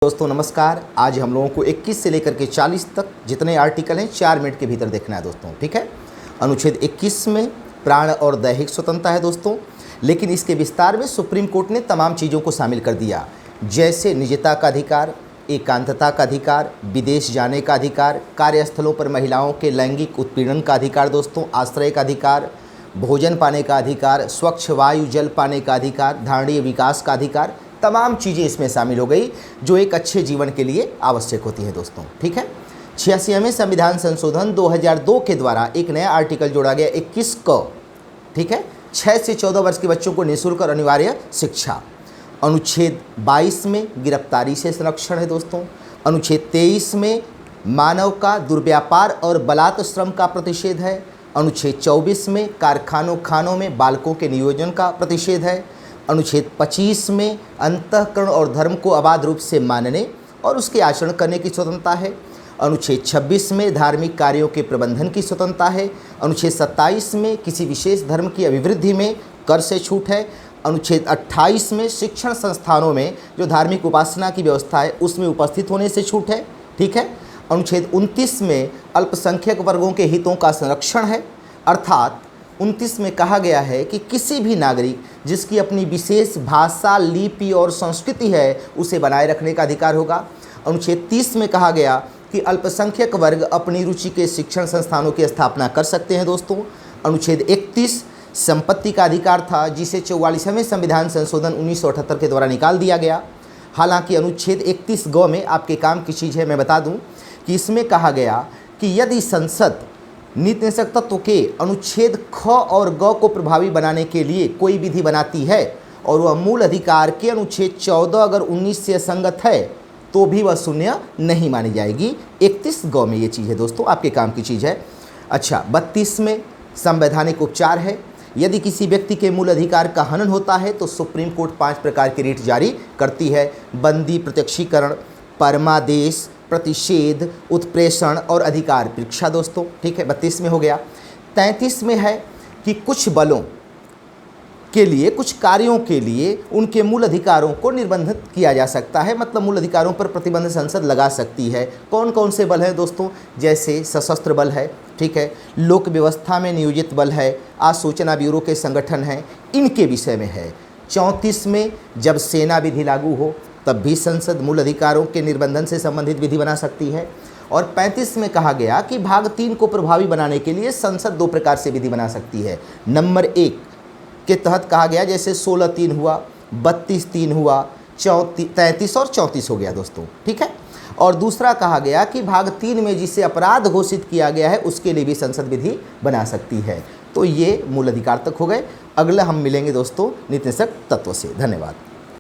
दोस्तों नमस्कार। आज हम लोगों को 21 से लेकर के 40 तक जितने आर्टिकल हैं 4 मिनट के भीतर देखना है दोस्तों, ठीक है। अनुच्छेद 21 में प्राण और दैहिक स्वतंत्रता है दोस्तों, लेकिन इसके विस्तार में सुप्रीम कोर्ट ने तमाम चीज़ों को शामिल कर दिया, जैसे निजता का अधिकार, एकांतता का अधिकार, विदेश जाने का अधिकार, कार्यस्थलों पर महिलाओं के लैंगिक उत्पीड़न का अधिकार दोस्तों, आश्रय का अधिकार, भोजन पाने का अधिकार, स्वच्छ वायु जल पाने का अधिकार, धारणीय विकास का अधिकार। तमाम चीज़ें इसमें शामिल हो गई जो एक अच्छे जीवन के लिए आवश्यक होती है दोस्तों, ठीक है। 86वें संविधान संशोधन 2002 के द्वारा एक नया आर्टिकल जोड़ा गया 21 को, ठीक है। 6 से 14 वर्ष के बच्चों को निःशुल्क और अनिवार्य शिक्षा। अनुच्छेद 22 में गिरफ्तारी से संरक्षण है दोस्तों। अनुच्छेद 23 में मानव का दुर्व्यापार और बलात् श्रम का प्रतिषेध है। अनुच्छेद 24 में खानों में बालकों के नियोजन का प्रतिषेध है। अनुच्छेद 25 में अंतःकरण और धर्म को अबाध रूप से मानने और उसके आचरण करने की स्वतंत्रता है। अनुच्छेद 26 में धार्मिक कार्यों के प्रबंधन की स्वतंत्रता है। अनुच्छेद 27 में किसी विशेष धर्म की अभिवृद्धि में कर से छूट है। अनुच्छेद 28 में शिक्षण संस्थानों में जो धार्मिक उपासना की व्यवस्था है उसमें उपस्थित होने से छूट है, ठीक है। अनुच्छेद 29 में अल्पसंख्यक वर्गों के हितों का संरक्षण है, अर्थात 29 में कहा गया है कि किसी भी नागरिक जिसकी अपनी विशेष भाषा, लिपि और संस्कृति है उसे बनाए रखने का अधिकार होगा। अनुच्छेद 30 में कहा गया कि अल्पसंख्यक वर्ग अपनी रुचि के शिक्षण संस्थानों की स्थापना कर सकते हैं दोस्तों। अनुच्छेद 31 संपत्ति का अधिकार था, जिसे 44वें संविधान संशोधन 1978 के द्वारा निकाल दिया गया। हालांकि अनुच्छेद 31 ग में आपके काम की चीज़ है, मैं बता दूं कि इसमें कहा गया कि यदि संसद नीति निषेधक तत्व के अनुच्छेद ख और ग को प्रभावी बनाने के लिए कोई विधि बनाती है और वह मूल अधिकार के अनुच्छेद 14 अगर 19 से असंगत है तो भी वह शून्य नहीं मानी जाएगी। 31 ग में ये चीज़ है दोस्तों, आपके काम की चीज़ है। अच्छा, 32 में संवैधानिक उपचार है। यदि किसी व्यक्ति के मूल अधिकार का हनन होता है तो सुप्रीम कोर्ट 5 प्रकार की रिट जारी करती है: बंदी, प्रत्यक्षीकरण, परमादेश, प्रतिषेध, उत्प्रेषण और अधिकार परीक्षा दोस्तों, ठीक है। 32 में हो गया। 33 में है कि कुछ बलों के लिए, कुछ कार्यों के लिए उनके मूल अधिकारों को निर्बंधित किया जा सकता है, मतलब मूल अधिकारों पर प्रतिबंध संसद लगा सकती है। कौन कौन से बल हैं दोस्तों? जैसे सशस्त्र बल है, ठीक है, लोक व्यवस्था में नियोजित बल है, आसूचना ब्यूरो के संगठन हैं, इनके विषय में है। 34 में जब सेना विधि लागू हो तब भी संसद मूल अधिकारों के निर्बंधन से संबंधित विधि बना सकती है। और 35 में कहा गया कि भाग 3 को प्रभावी बनाने के लिए संसद 2 प्रकार से विधि बना सकती है। नंबर 1 के तहत कहा गया, जैसे 16(3) हुआ, 32(3) हुआ, 33 और 34 हो गया दोस्तों, ठीक है। और दूसरा कहा गया कि भाग 3 में जिसे अपराध घोषित किया गया है उसके लिए भी संसद विधि बना सकती है। तो ये मूल अधिकार तक हो गए। अगला हम मिलेंगे दोस्तों नीति निषेधक तत्व से। धन्यवाद।